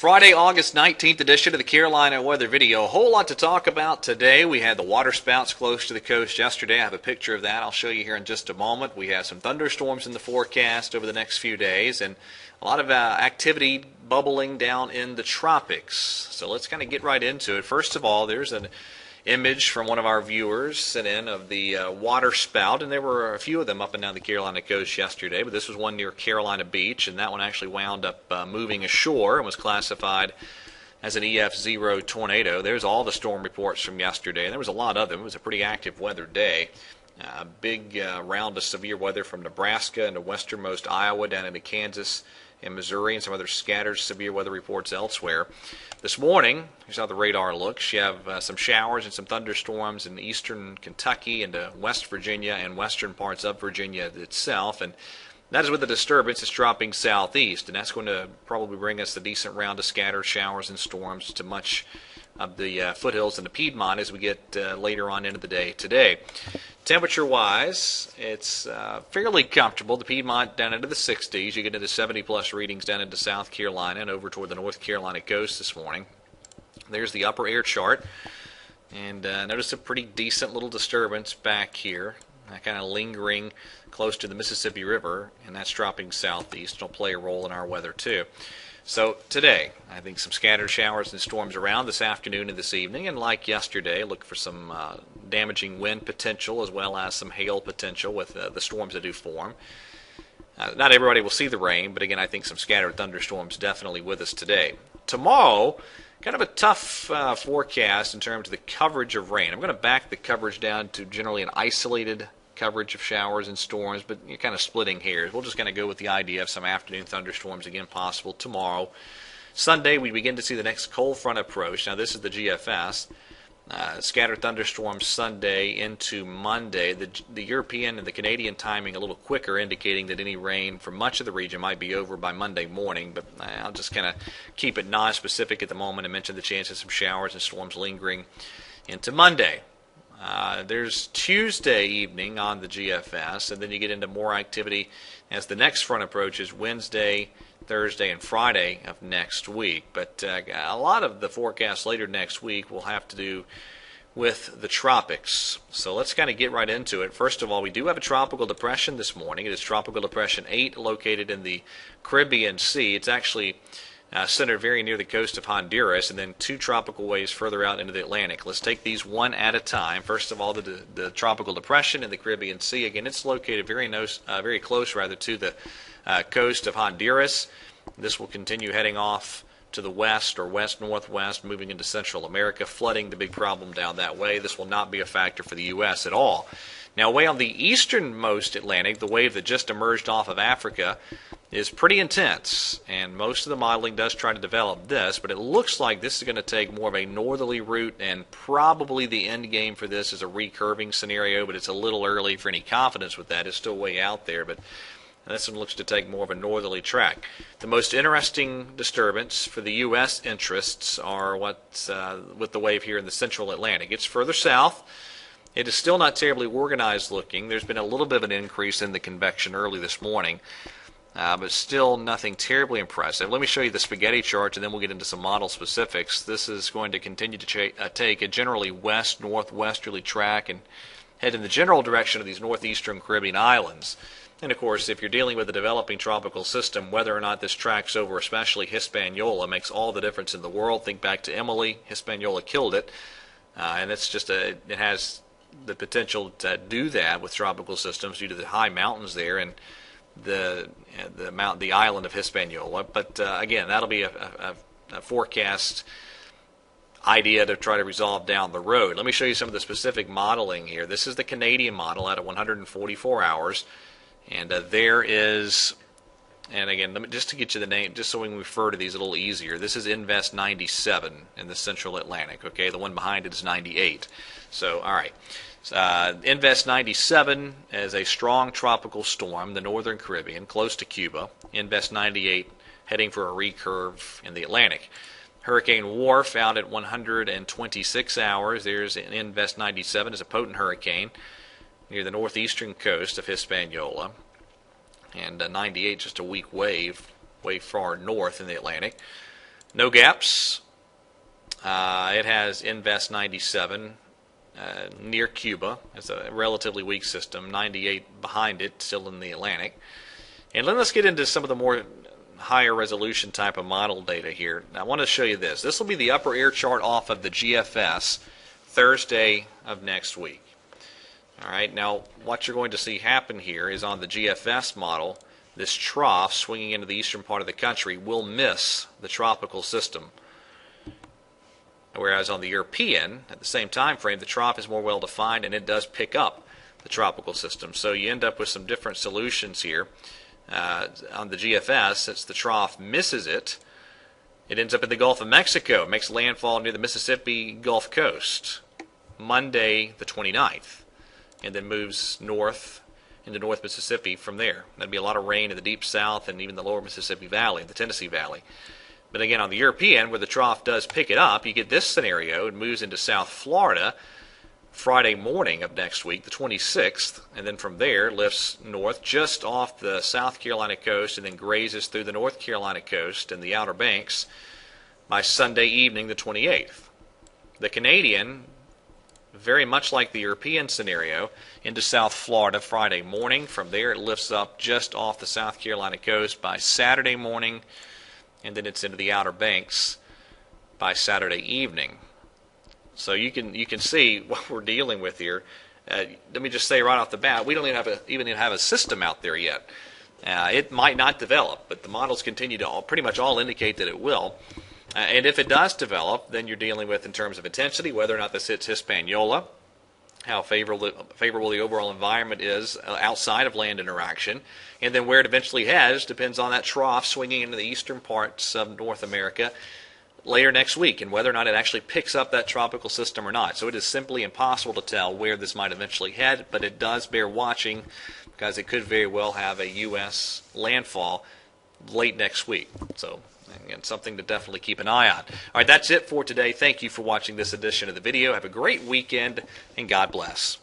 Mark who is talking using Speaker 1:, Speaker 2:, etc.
Speaker 1: Friday, August 19th edition of the Carolina Weather Video. A whole lot to talk about today. We had the waterspouts close to the coast yesterday. I have a picture of that I'll show you here in just a moment. We have some thunderstorms in the forecast over the next few days and a lot of activity bubbling down in the tropics. So let's kind of get right into it. First of all, there's an image from one of our viewers sent in of the water spout, and there were a few of them up and down the Carolina coast yesterday, but this was one near Carolina Beach, and that one actually wound up moving ashore and was classified as an EF0 tornado. There's all the storm reports from yesterday, and there was a lot of them. It was a pretty active weather day. Big round of severe weather from Nebraska into westernmost Iowa down into Kansas and Missouri, and some other scattered severe weather reports elsewhere. This morning, here's how the radar looks. You have some showers and some thunderstorms in eastern Kentucky into West Virginia and western parts of Virginia itself, and that is with the disturbance that's dropping southeast, and that's going to probably bring us a decent round of scattered showers and storms to much of the foothills and the Piedmont as we get later on into the day today. Temperature-wise, it's fairly comfortable. The Piedmont down into the 60s. You get into 70-plus readings down into South Carolina and over toward the North Carolina coast this morning. There's the upper air chart. And notice a pretty decent little disturbance back here, kind of lingering close to the Mississippi River, and that's dropping southeast. It'll play a role in our weather, too. So today, I think some scattered showers and storms around this afternoon and this evening, and like yesterday, look for some damaging wind potential as well as some hail potential with the storms that do form. Not everybody will see the rain, but again, I think some scattered thunderstorms definitely with us today. Tomorrow, kind of a tough forecast in terms of the coverage of rain. I'm going to back the coverage down to generally an isolated coverage of showers and storms, but you're kind of splitting hairs. We'll just kind of go with the idea of some afternoon thunderstorms again possible tomorrow. Sunday, we begin to see the next cold front approach. Now, this is the GFS. Scattered thunderstorms Sunday into Monday. The European and the Canadian timing a little quicker, indicating that any rain for much of the region might be over by Monday morning, but I'll just kind of keep it non-specific at the moment and mention the chance of some showers and storms lingering into Monday. There's Tuesday evening on the GFS, and then you get into more activity as the next front approaches Wednesday, Thursday, and Friday of next week. But a lot of the forecast later next week will have to do with the tropics. So let's kind of get right into it. First of all, we do have a tropical depression this morning. It is Tropical Depression 8 located in the Caribbean Sea. It's actually centered very near the coast of Honduras, and then two tropical waves further out into the Atlantic. Let's take these one at a time. First of all, the tropical depression in the Caribbean Sea. Again, it's located very close to the coast of Honduras. This will continue heading off to the west or west-northwest, moving into Central America, flooding the big problem down that way. This will not be a factor for the U.S. at all. Now, way on the easternmost Atlantic, the wave that just emerged off of Africa is pretty intense, and most of the modeling does try to develop this, but it looks like this is going to take more of a northerly route, and probably the end game for this is a recurving scenario, but it's a little early for any confidence with that. It's still way out there, but this one looks to take more of a northerly track. The most interesting disturbance for the U.S. interests are what's with the wave here in the central Atlantic. It's further south. It is still not terribly organized looking. There's been a little bit of an increase in the convection early this morning, but still nothing terribly impressive. Let me show you the spaghetti chart, and then we'll get into some model specifics. This is going to continue to take a generally west-northwesterly track and head in the general direction of these northeastern Caribbean islands. And, of course, if you're dealing with a developing tropical system, whether or not this tracks over, especially Hispaniola, makes all the difference in the world. Think back to Emily. Hispaniola killed it, and it's just it has the potential to do that with tropical systems due to the high mountains there and the island of Hispaniola. But again, that'll be a forecast idea to try to resolve down the road. Let me show you some of the specific modeling here. This is the Canadian model out at 144 hours, and there is. And again, just to get you the name, just so we can refer to these a little easier, this is Invest 97 in the Central Atlantic. Okay, the one behind it is 98. So, all right. Invest 97 is a strong tropical storm, the northern Caribbean, close to Cuba. Invest 98 heading for a recurve in the Atlantic. Hurricane Wharf out at 126 hours. There's Invest 97 is a potent hurricane near the northeastern coast of Hispaniola. And 98 just a weak wave, way far north in the Atlantic. No gaps. It has Invest 97 near Cuba. It's a relatively weak system. 98 behind it, still in the Atlantic. And let's get into some of the more higher resolution type of model data here. Now, I want to show you this. This will be the upper air chart off of the GFS Thursday of next week. All right, now what you're going to see happen here is on the GFS model, this trough swinging into the eastern part of the country will miss the tropical system. Whereas on the European, at the same time frame, the trough is more well defined and it does pick up the tropical system. So you end up with some different solutions here. On the GFS, since the trough misses it, it ends up in the Gulf of Mexico. It makes landfall near the Mississippi Gulf Coast Monday the 29th, and then moves north into North Mississippi from there. That'd be a lot of rain in the deep south and even the lower Mississippi Valley, the Tennessee Valley. But again, on the European, where the trough does pick it up, you get this scenario. It moves into South Florida Friday morning of next week, the 26th, and then from there lifts north just off the South Carolina coast and then grazes through the North Carolina coast and the Outer Banks by Sunday evening, the 28th. The Canadian, very much like the European scenario, into South Florida Friday morning. From there it lifts up just off the South Carolina coast by Saturday morning, and then it's into the Outer Banks by Saturday evening. So you can see what we're dealing with here. Let me just say right off the bat, we don't even have a system out there yet. It might not develop, but the models continue to pretty much all indicate that it will. And if it does develop, then you're dealing with, in terms of intensity, whether or not this hits Hispaniola, how favorable the overall environment is outside of land interaction, and then where it eventually heads depends on that trough swinging into the eastern parts of North America later next week, and whether or not it actually picks up that tropical system or not. So it is simply impossible to tell where this might eventually head, but it does bear watching because it could very well have a U.S. landfall late next week. So again, something to definitely keep an eye on. All right, that's it for today. Thank you for watching this edition of the video. Have a great weekend, and God bless.